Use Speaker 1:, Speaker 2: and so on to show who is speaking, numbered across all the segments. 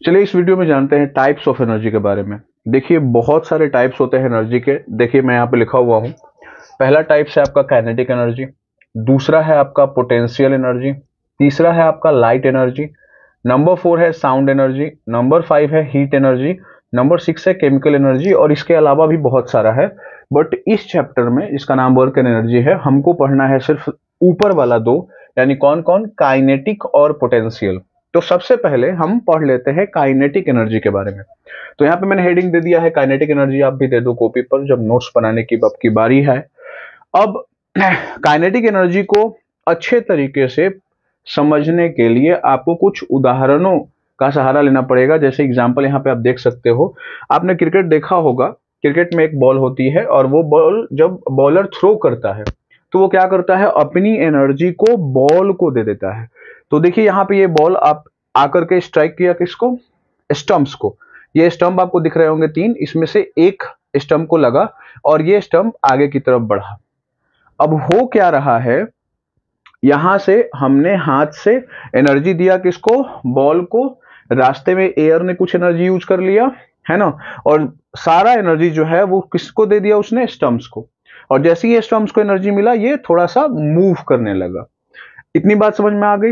Speaker 1: चलिए इस वीडियो में जानते हैं टाइप्स ऑफ एनर्जी के बारे में। देखिए बहुत सारे टाइप्स होते हैं एनर्जी के। देखिए मैं यहाँ पे लिखा हुआ हूँ। पहला टाइप है आपका काइनेटिक एनर्जी, दूसरा है आपका पोटेंशियल एनर्जी, तीसरा है आपका लाइट एनर्जी, नंबर 4 है साउंड एनर्जी, नंबर 5 है हीट एनर्जी, नंबर 6 है केमिकल एनर्जी और इसके अलावा भी बहुत सारा है। बट इस चैप्टर में जिसका नाम वर्क एंड एनर्जी है, हमको पढ़ना है सिर्फ ऊपर वाला दो, यानी कौन कौन, काइनेटिक और पोटेंशियल। तो सबसे पहले हम पढ़ लेते हैं काइनेटिक एनर्जी के बारे में। तो यहाँ पे मैंने हेडिंग दे दिया है काइनेटिक एनर्जी, आप भी दे दो कॉपी पर जब नोट्स बनाने की आपकी बारी है। अब काइनेटिक एनर्जी को अच्छे तरीके से समझने के लिए आपको कुछ उदाहरणों का सहारा लेना पड़ेगा। जैसे एग्जांपल यहाँ पे आप देख सकते हो, आपने क्रिकेट देखा होगा। क्रिकेट में एक बॉल होती है और वो बॉल जब बॉलर थ्रो करता है तो वो क्या करता है, अपनी एनर्जी को बॉल को दे देता है। तो देखिए यहाँ पे ये बॉल आप आकर के स्ट्राइक किया किसको, स्टंप्स को। ये स्टंप आपको दिख रहे होंगे तीन, इसमें से एक स्टंप को लगा और ये स्टंप आगे की तरफ बढ़ा। अब हो क्या रहा है, यहां से हमने हाथ से एनर्जी दिया किसको, बॉल को। रास्ते में एयर ने कुछ एनर्जी यूज कर लिया, है ना, और सारा एनर्जी जो है वो किसको दे दिया उसने, स्टंप्स को। और जैसे ही स्टंप्स को एनर्जी मिला ये थोड़ा सा मूव करने लगा। इतनी बात समझ में आ गई।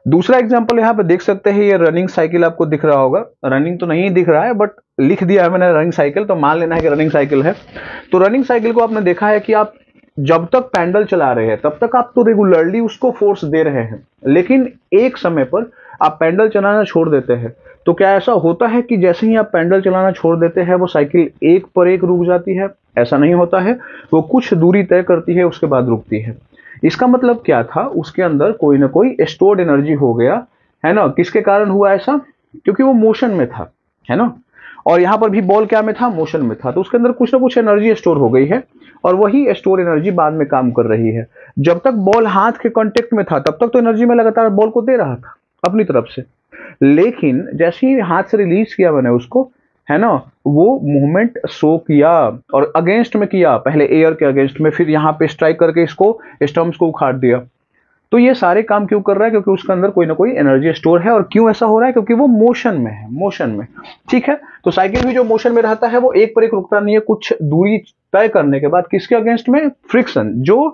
Speaker 1: दूसरा एग्जांपल यहाँ पे देख सकते हैं, ये रनिंग साइकिल आपको दिख रहा होगा। रनिंग तो नहीं दिख रहा है बट लिख दिया है मैंने रनिंग साइकिल, तो मान लेना है कि रनिंग साइकिल है। तो रनिंग साइकिल को आपने देखा है कि आप जब तक पैडल चला रहे हैं तब तक आप तो रेगुलरली उसको फोर्स दे रहे हैं, लेकिन एक समय पर आप पैडल चलाना छोड़ देते हैं तो क्या ऐसा होता है कि जैसे ही आप पैडल चलाना छोड़ देते हैं वो साइकिल एक पर एक रुक जाती है? ऐसा नहीं होता है, वो कुछ दूरी तय करती है उसके बाद रुकती है। इसका मतलब क्या था, उसके अंदर कोई ना कोई स्टोर्ड एनर्जी हो गया, है ना। किसके कारण हुआ ऐसा, क्योंकि वो मोशन में था, है ना। और यहाँ पर भी बॉल क्या में था, मोशन में था, तो उसके अंदर कुछ ना कुछ एनर्जी स्टोर हो गई है और वही स्टोर एनर्जी बाद में काम कर रही है। जब तक बॉल हाथ के कांटेक्ट में था तब तक तो एनर्जी में लगातार बॉल को दे रहा था अपनी तरफ से, लेकिन जैसे ही हाथ से रिलीज किया मैंने उसको, है ना, वो मूवमेंट शो किया और अगेंस्ट में किया, पहले एयर के अगेंस्ट में, फिर यहाँ पे स्ट्राइक करके इसको स्टंप्स को उखाड़ दिया। तो ये सारे काम क्यों कर रहा है, क्योंकि उसके अंदर कोई ना कोई एनर्जी स्टोर है। और क्यों ऐसा हो रहा है, क्योंकि वो मोशन में है, मोशन में। ठीक है, तो साइकिल भी जो मोशन में रहता है वो एक पर एक रुकता नहीं है, कुछ दूरी तय करने के बाद किसके अगेंस्ट में, फ्रिक्शन जो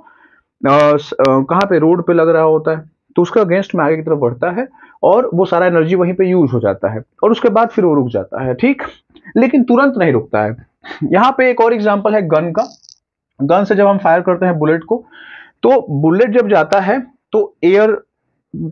Speaker 1: कहाँ पे, रोड पे लग रहा होता है, तो उसके अगेंस्ट में आगे की तरफ बढ़ता है और वो सारा एनर्जी वहीं पे यूज हो जाता है और उसके बाद फिर वो रुक जाता है। ठीक, लेकिन तुरंत नहीं रुकता है। यहाँ पे एक और एग्जांपल है गन का। गन से जब हम फायर करते हैं बुलेट को, तो बुलेट जब जाता है तो एयर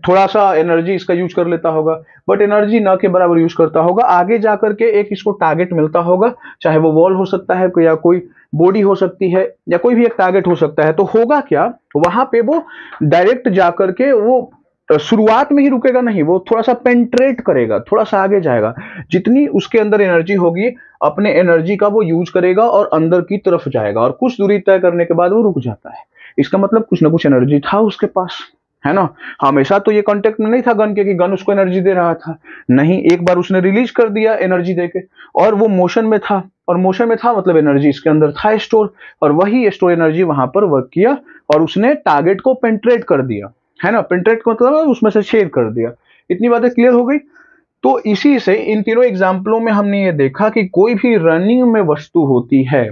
Speaker 1: थोड़ा सा एनर्जी इसका यूज कर लेता होगा, बट एनर्जी न के बराबर यूज करता होगा। आगे जाकर के एक इसको टारगेट मिलता होगा, चाहे वो वॉल हो सकता है या कोई बॉडी हो सकती है या कोई भी एक टारगेट हो सकता है। तो होगा क्या, वहां पे वो डायरेक्ट जाकर के वो शुरुआत में ही रुकेगा नहीं, वो थोड़ा सा पेंट्रेट करेगा, थोड़ा सा आगे जाएगा। जितनी उसके अंदर एनर्जी होगी अपने एनर्जी का वो यूज करेगा और अंदर की तरफ जाएगा और कुछ दूरी तय करने के बाद वो रुक जाता है। इसका मतलब कुछ ना कुछ एनर्जी था उसके पास, है ना। हमेशा तो ये कांटेक्ट में नहीं था गन के कि गन उसको एनर्जी दे रहा था, नहीं, एक बार उसने रिलीज कर दिया एनर्जी देके और वो मोशन में था, और मोशन में था मतलब एनर्जी इसके अंदर था स्टोर, और वही स्टोर एनर्जी वहां पर वर्क किया और उसने टारगेट को पेंट्रेट कर दिया, है ना। पेंट्रेट को मतलब उसमें से छेद कर दिया। इतनी बातें क्लियर हो गई। तो इसी से इन तीनों एग्जाम्पलों में हमने ये देखा कि कोई भी रनिंग में वस्तु होती है,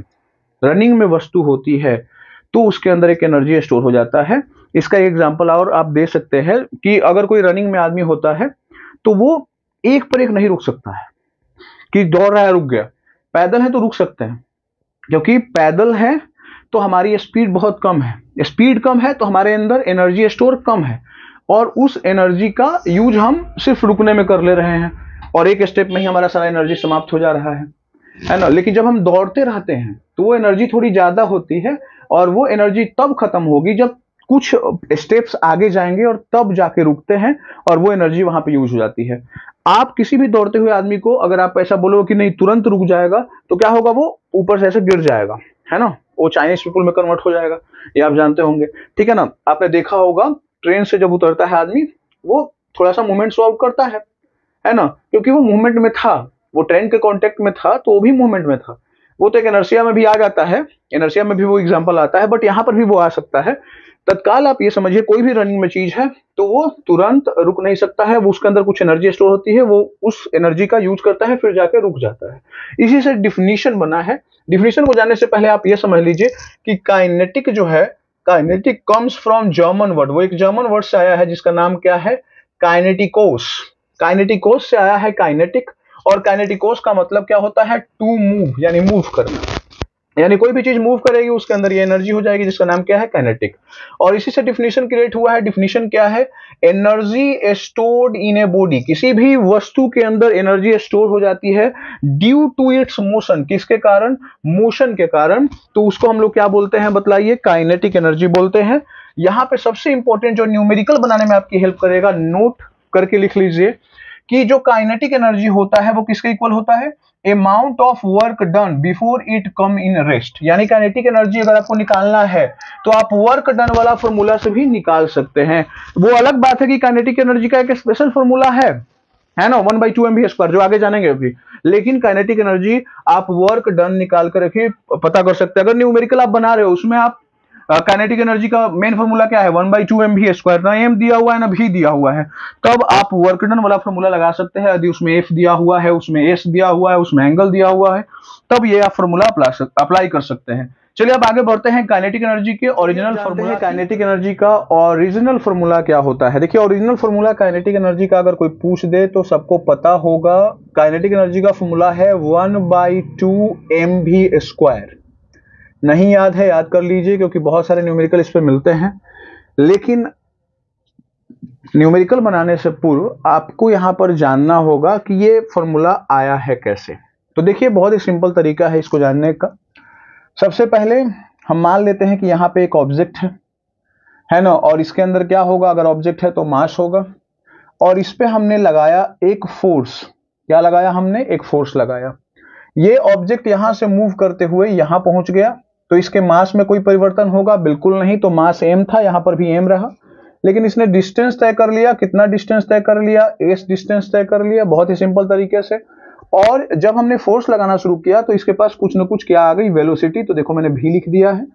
Speaker 1: रनिंग में वस्तु होती है तो उसके अंदर एक एनर्जी स्टोर हो जाता है। इसका एग्जांपल और आप दे सकते हैं कि अगर कोई रनिंग में आदमी होता है तो वो एक पर एक नहीं रुक सकता है कि दौड़ रहा है रुक गया। पैदल है तो रुक सकते हैं, क्योंकि पैदल है तो हमारी स्पीड बहुत कम है, स्पीड कम है तो हमारे अंदर एनर्जी स्टोर कम है और उस एनर्जी का यूज हम सिर्फ रुकने में कर ले रहे हैं और एक स्टेप में ही हमारा सारा एनर्जी समाप्त हो जा रहा है ना। लेकिन जब हम दौड़ते रहते हैं तो वो एनर्जी थोड़ी ज्यादा होती है और वो एनर्जी तब खत्म होगी जब कुछ स्टेप्स आगे जाएंगे और तब जाके रुकते हैं और वो एनर्जी वहां पे यूज हो जाती है। आप किसी भी दौड़ते हुए आदमी को अगर आप ऐसा बोलो कि नहीं तुरंत रुक जाएगा तो क्या होगा, वो ऊपर से ऐसे गिर जाएगा, है ना, वो चाइनीज पीपल में कन्वर्ट हो जाएगा, ये आप जानते होंगे। ठीक है ना, आपने देखा होगा ट्रेन से जब उतरता है आदमी वो थोड़ा सा मूवमेंट शो आउट करता है ना, क्योंकि वो मूवमेंट में था, वो ट्रेन के कांटेक्ट में था तो वो भी मूवमेंट में था। वो तो एक इनर्शिया में भी आ जाता है, इनर्शिया में भी वो एग्जांपल आता है, बट यहाँ पर भी वो आ सकता है। तत्काल आप ये समझिए कोई भी रनिंग में चीज है तो वो तुरंत रुक नहीं सकता है, वो उसके अंदर कुछ एनर्जी स्टोर होती है, वो उस एनर्जी का यूज करता है फिर जाके रुक जाता है। इसी से डिफिनीशन बना है। डिफिनीशन को जानने से पहले आप ये समझ लीजिए कि काइनेटिक जो है, kinetic comes from German word, वो एक जर्मन वर्ड से आया है जिसका नाम क्या है, काइनेटिकोस। काइनेटिकोस से आया है काइनेटिक, और काइनेटिकोस का मतलब क्या होता है, टू मूव, यानी मूव करना, यानी कोई भी चीज मूव करेगी उसके अंदर ये एनर्जी हो जाएगी जिसका नाम क्या है, काइनेटिक। और इसी से डिफिनीशन क्रिएट हुआ है। डिफिनीशन क्या है, energy stored in a body, किसी भी वस्तु के अंदर एनर्जी स्टोर हो जाती है ड्यू टू इट्स मोशन, किसके कारण, मोशन के कारण, तो उसको हम लोग क्या बोलते हैं बतलाइए, काइनेटिक एनर्जी बोलते हैं। यहां पे सबसे इंपॉर्टेंट जो न्यूमेरिकल बनाने में आपकी हेल्प करेगा, नोट करके लिख लीजिए कि जो काइनेटिक एनर्जी होता है वो किसके इक्वल होता है, amount of work done before it come in rest. यानी काइनेटिक एनर्जी अगर आपको निकालना है तो आप वर्क डन वाला फॉर्मूला से भी निकाल सकते हैं। वो अलग बात है कि काइनेटिक एनर्जी का एक स्पेशल फॉर्मूला है ना, 1/2mv², जो आगे जानेंगे अभी। लेकिन काइनेटिक एनर्जी आप वर्क डन निकाल कर रखिए, पता कर सकते हैं। अगर न्यूमेरिकल आप बना रहे हो उसमें आप काइनेटिक एनर्जी का मेन फॉर्मूला क्या है, 1/2mv², ना एम दिया हुआ है ना भी दिया हुआ है, तब आप वर्क डन वाला फॉर्मूला लगा सकते हैं। यदि उसमें एफ दिया हुआ है, उसमें एस दिया हुआ है, उसमें एंगल दिया हुआ है, तब ये आप फॉर्मूला अप्लाई कर सकते हैं। चलिए अब आगे बढ़ते हैं काइनेटिक एनर्जी के ओरिजिनल फॉर्मूला। काइनेटिक एनर्जी का ओरिजिनल फॉर्मूला क्या होता है, देखिए ओरिजिनल फॉर्मूला काइनेटिक एनर्जी का अगर कोई पूछ दे तो सबको पता होगा। काइनेटिक एनर्जी का फॉर्मूला है 1/2mv²। नहीं याद है, याद कर लीजिए, क्योंकि बहुत सारे न्यूमेरिकल इस पे मिलते हैं। लेकिन न्यूमेरिकल बनाने से पूर्व आपको यहां पर जानना होगा कि ये फॉर्मूला आया है कैसे। तो देखिए बहुत ही सिंपल तरीका है इसको जानने का। सबसे पहले हम मान लेते हैं कि यहाँ पे एक ऑब्जेक्ट है ना, और इसके अंदर क्या होगा, अगर ऑब्जेक्ट है तो मास होगा, और इस पे हमने लगाया एक फोर्स। क्या लगाया हमने, एक फोर्स लगाया। ये ऑब्जेक्ट यहां से मूव करते हुए यहां पहुंच गया, तो इसके मास में कोई परिवर्तन होगा, बिल्कुल नहीं। तो मास m था, यहां पर भी m रहा, लेकिन इसने डिस्टेंस तय कर लिया। कितना डिस्टेंस तय कर लिया, s डिस्टेंस तय कर लिया, बहुत ही सिंपल तरीके से। और जब हमने फोर्स लगाना शुरू किया तो इसके पास कुछ न कुछ क्या आ गई, वेलोसिटी। तो देखो मैंने v लिख दिया है।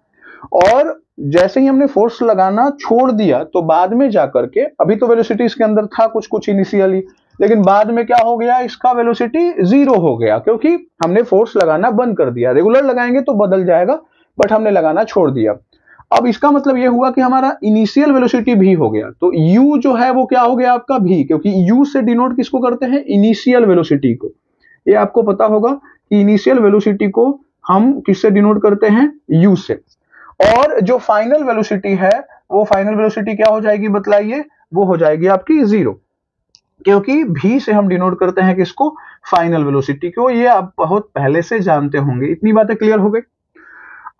Speaker 1: और जैसे ही हमने फोर्स लगाना छोड़ दिया तो बाद में जाकर के, अभी तो वेलोसिटी इसके अंदर था कुछ कुछ इनिशियली, लेकिन बाद में क्या हो गया, इसका वेलोसिटी 0 हो गया, क्योंकि हमने फोर्स लगाना बंद कर दिया। रेगुलर लगाएंगे तो बदल जाएगा, बट हमने लगाना छोड़ दिया। अब इसका मतलब यह हुआ कि हमारा इनिशियल वेलोसिटी भी हो गया। तो u जो है वो क्या हो गया आपका v, क्योंकि u से डिनोट किसको करते हैं, इनिशियल वेलोसिटी को। ये आपको पता होगा कि इनिशियल वेलोसिटी को हम किससे डिनोट करते हैं, u से। और जो फाइनल वेलोसिटी है वो फाइनल वेलोसिटी क्या हो जाएगी बतलाइए, वो हो जाएगी आपकी 0, क्योंकि v से हम डिनोट करते हैं किसको, फाइनल वेलोसिटी को। ये आप बहुत पहले से जानते होंगे। इतनी बातें क्लियर हो गई।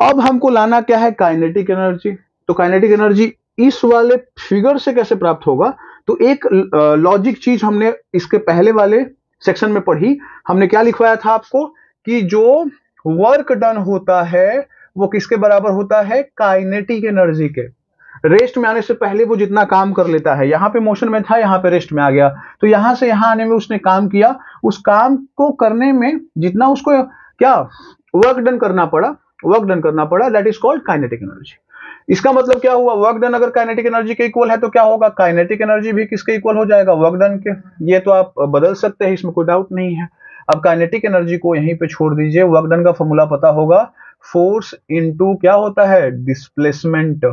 Speaker 1: अब हमको लाना क्या है, काइनेटिक एनर्जी। तो काइनेटिक एनर्जी इस वाले फिगर से कैसे प्राप्त होगा, तो एक लॉजिक चीज हमने इसके पहले वाले सेक्शन में पढ़ी। हमने क्या लिखवाया था आपको कि जो वर्क डन होता है वो किसके बराबर होता है, काइनेटिक एनर्जी के। रेस्ट में आने से पहले वो जितना काम कर लेता है, यहां पे मोशन में था, यहां पे रेस्ट में आ गया, तो यहां से यहां आने में उसने काम किया, उस काम को करने में जितना उसको क्या वर्क डन करना पड़ा, that is called kinetic energy. इसका मतलब क्या हुआ, वर्क डन अगर काइनेटिक एनर्जी के इक्वल है तो क्या होगा, काइनेटिक एनर्जी भी किसके इक्वल हो जाएगा, वर्क डन के। ये तो आप बदल सकते हैं, इसमें कोई डाउट नहीं है। अब काइनेटिक एनर्जी को यहीं पे छोड़ दीजिए। वर्क डन का फॉर्मूला पता होगा, फोर्स इनटू क्या होता है, डिस्प्लेसमेंट।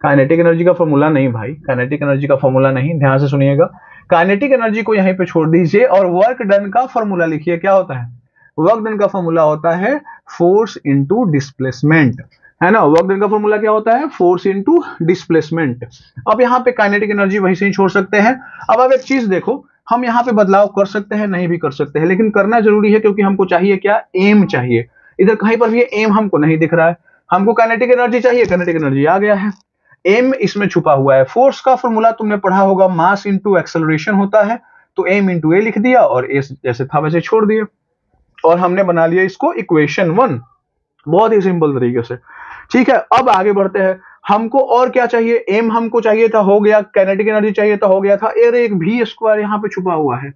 Speaker 1: काइनेटिक एनर्जी का फॉर्मूला नहीं भाई, काइनेटिक एनर्जी का फॉर्मूला नहीं, ध्यान से सुनिएगा। काइनेटिक एनर्जी को यहीं पे छोड़ दीजिए और वर्क डन का फॉर्मूला लिखिए। क्या होता है, वर्क डन का फॉर्मूला होता है फोर्स इनटू डिस्प्लेसमेंट, है ना। वर्क डन का फॉर्मूला क्या होता है, फोर्स इनटू डिस्प्लेसमेंट। अब यहाँ पे काइनेटिक एनर्जी वहीं से ही छोड़ सकते हैं। अब आप एक चीज देखो, हम यहाँ पे बदलाव कर सकते हैं, नहीं भी कर सकते हैं, लेकिन करना जरूरी है, क्योंकि हमको चाहिए क्या, एम चाहिए। इधर कहीं पर भी एम हमको नहीं दिख रहा है, हमको काइनेटिक एनर्जी चाहिए, काइनेटिक एनर्जी आ गया है, एम इसमें छुपा हुआ है। फोर्स का फॉर्मूला तुमने पढ़ा होगा, मास इनटू एक्सेलरेशन होता है, तो एम इनटू ए लिख दिया और ए जैसे था वैसे छोड़ दिया, और हमने बना लिया इसको इक्वेशन 1। बहुत ही सिंपल तरीके से, ठीक है। अब आगे बढ़ते हैं, हमको और क्या चाहिए, एम हमको चाहिए था, हो गया। काइनेटिक एनर्जी चाहिए था, हो गया था। एक v² यहाँ पे छुपा हुआ है,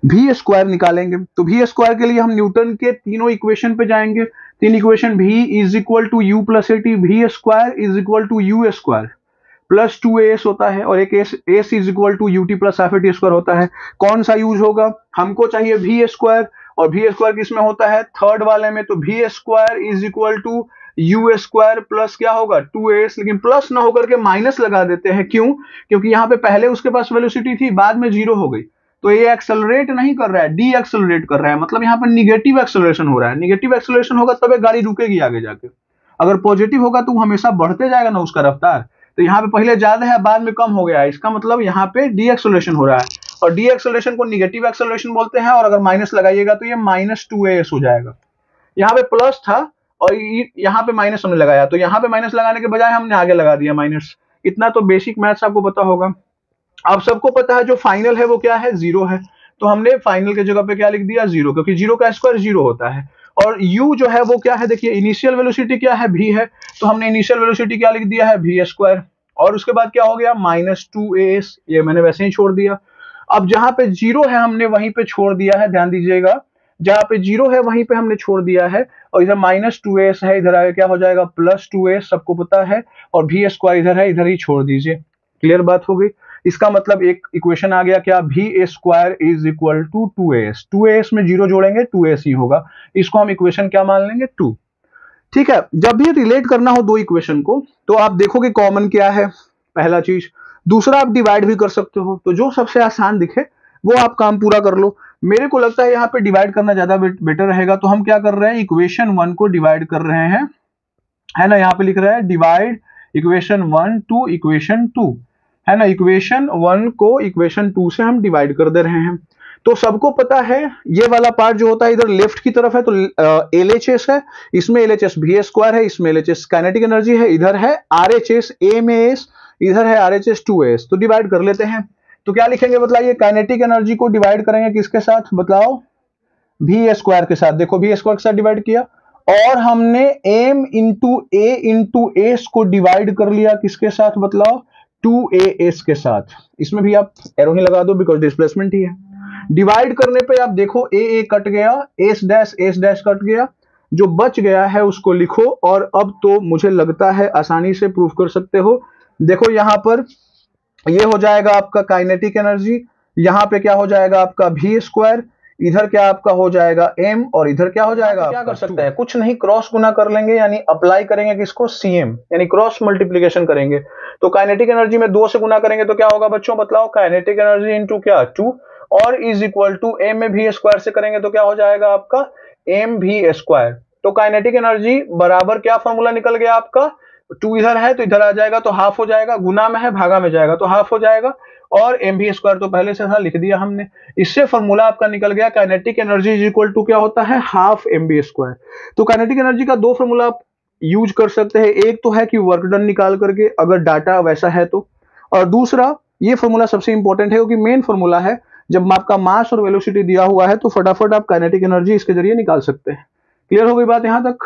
Speaker 1: भी स्क्वायर निकालेंगे। तो भी स्क्वायर के लिए हम न्यूटन के तीनों इक्वेशन पे जाएंगे। तीन equation, v is equal to u plus a t, v square is equal to u square plus 2as होता है, और एक s is equal to u t plus half a t square होता है। कौन सा यूज होगा? हमको चाहिए भी स्क्वायर, और भी स्क्वायर किसमें होता है? थर्ड वाले में। तो v square is equal to u square plus क्या होगा? 2as, लेकिन प्लस ना होकर के माइनस लगा देते हैं। क्यों? क्योंकि यहाँ पे पहले उसके पास वेलोसिटी थी, बाद में जीरो हो गई, तो ये एक्सेलरेट नहीं कर रहा है, डी एक्सेलरेट कर रहा है, मतलब यहाँ पर निगेटिव एक्सेलरेशन हो रहा है। निगेटिव एक्सेलरेशन होगा तब गाड़ी रुकेगी आगे जाके। अगर पॉजिटिव होगा तो हमेशा बढ़ते जाएगा ना उसका रफ्तार। तो यहाँ पे पहले ज्यादा है, बाद में कम हो गया है, इसका मतलब यहाँ पे डी एक्सेलरेशन हो रहा है, और डी एक्सेलरेशन को निगेटिव एक्सेलरेशन बोलते हैं। और अगर माइनस लगाइएगा तो ये -2as हो जाएगा। यहाँ पे प्लस था और यहाँ पे माइनस हमने लगाया, तो यहाँ पे माइनस लगाने के बजाय हमने आगे लगा दिया माइनस। इतना तो बेसिक मैथ्स आपको पता होगा। आप सबको पता है जो फाइनल है वो क्या है? जीरो है। तो हमने फाइनल के जगह पे क्या लिख दिया? जीरो, क्योंकि जीरो का स्क्वायर जीरो होता है। और u जो है वो क्या है? देखिए इनिशियल वेलोसिटी क्या है? v है, तो हमने इनिशियल वेलोसिटी क्या लिख दिया है? v square. और उसके बाद क्या हो गया? -2as, ये मैंने वैसे ही छोड़ दिया। अब जहां पे जीरो है हमने वहीं पे छोड़ दिया है, ध्यान दीजिएगा, जहां पे जीरो है वहीं पे हमने छोड़ दिया है। और इधर -2as है, इधर आगे क्या हो जाएगा? +2as, सबको पता है। और v स्क्वायर इधर है, इधर ही छोड़ दीजिए। क्लियर बात हो गई? इसका मतलब एक इक्वेशन आ गया क्या? भी square is equal to 2as। 2as में जीरो जोड़ेंगे 2as ही होगा। इसको हम इक्वेशन क्या मान लेंगे? 2। ठीक है, जब भी रिलेट करना हो दो इक्वेशन को तो आप देखोगे कॉमन क्या है, पहला चीज। दूसरा, आप डिवाइड भी कर सकते हो, तो जो सबसे आसान दिखे वो आप काम पूरा कर लो। मेरे को लगता है यहाँ पे डिवाइड करना ज्यादा बेटर रहेगा, तो हम क्या कर रहे हैं? इक्वेशन 1 को डिवाइड कर रहे हैं, है ना। यहाँ पे लिख रहा है डिवाइड इक्वेशन 1 टू इक्वेशन 2, है ना। इक्वेशन 1 को इक्वेशन 2 से हम डिवाइड कर दे रहे हैं। तो सबको पता है ये वाला पार्ट जो होता है इधर लेफ्ट की तरफ है, तो LHS है, इसमें LHS भी स्क्वायर है, इसमें LHS काइनेटिक एनर्जी है, इधर है RHS A में S, इधर है RHS 2as। तो डिवाइड कर लेते हैं। तो क्या लिखेंगे बताइए? काइनेटिक एनर्जी को डिवाइड करेंगे किसके साथ बताओ? भी स्क्वायर के साथ। देखो भी स्क्वायर के साथ डिवाइड किया, और हमने m इंटू ए इंटू एस को डिवाइड कर लिया किसके साथ बतलाओ? 2as के साथ। इसमें भी आप एरो ही लगा दो बिकॉज डिस्प्लेसमेंट ही है। डिवाइड करने पे आप देखो ए कट गया, एस डैश कट गया, जो बच गया है उसको लिखो। और अब तो मुझे लगता है आसानी से प्रूफ कर सकते हो। देखो यहां पर ये हो जाएगा आपका काइनेटिक एनर्जी, यहां पे क्या हो जाएगा आपका भी स्क्वायर, इधर क्या आपका हो जाएगा m, और इधर क्या हो जाएगा? क्या कर सकते हैं? कुछ नहीं, क्रॉस गुना कर लेंगे, यानी अप्लाई करेंगे किसको? cm, यानी क्रॉस मल्टीप्लीकेशन करेंगे। तो काइनेटिक एनर्जी में 2 से गुना करेंगे तो क्या होगा बच्चों बताओ? काइनेटिक एनर्जी इंटू क्या? 2, और इज इक्वल टू m में भी स्क्वायर से करेंगे तो क्या हो जाएगा आपका? m भी स्क्वायर। तो काइनेटिक एनर्जी बराबर क्या फॉर्मूला निकल गया आपका? 2 इधर है तो इधर आ जाएगा तो हाफ हो जाएगा, गुना में है भागा में जाएगा तो हाफ हो जाएगा, और एम भी स्क्वायर तो पहले से था, लिख दिया हमने। इससे फॉर्मूला आपका निकल गया kinetic energy is equal to क्या होता है? Half m v square. तो काइनेटिक एनर्जी का दो फॉर्मूला आप यूज कर सकते हैं। एक तो है कि वर्क डन निकाल करके, अगर डाटा वैसा है तो, और दूसरा ये फॉर्मूला सबसे इंपॉर्टेंट है क्योंकि मेन फॉर्मूला है। जब आपका मास और वेलोसिटी दिया हुआ है तो फटाफट आप काइनेटिक एनर्जी इसके जरिए निकाल सकते हैं। क्लियर हो गई बात यहां तक?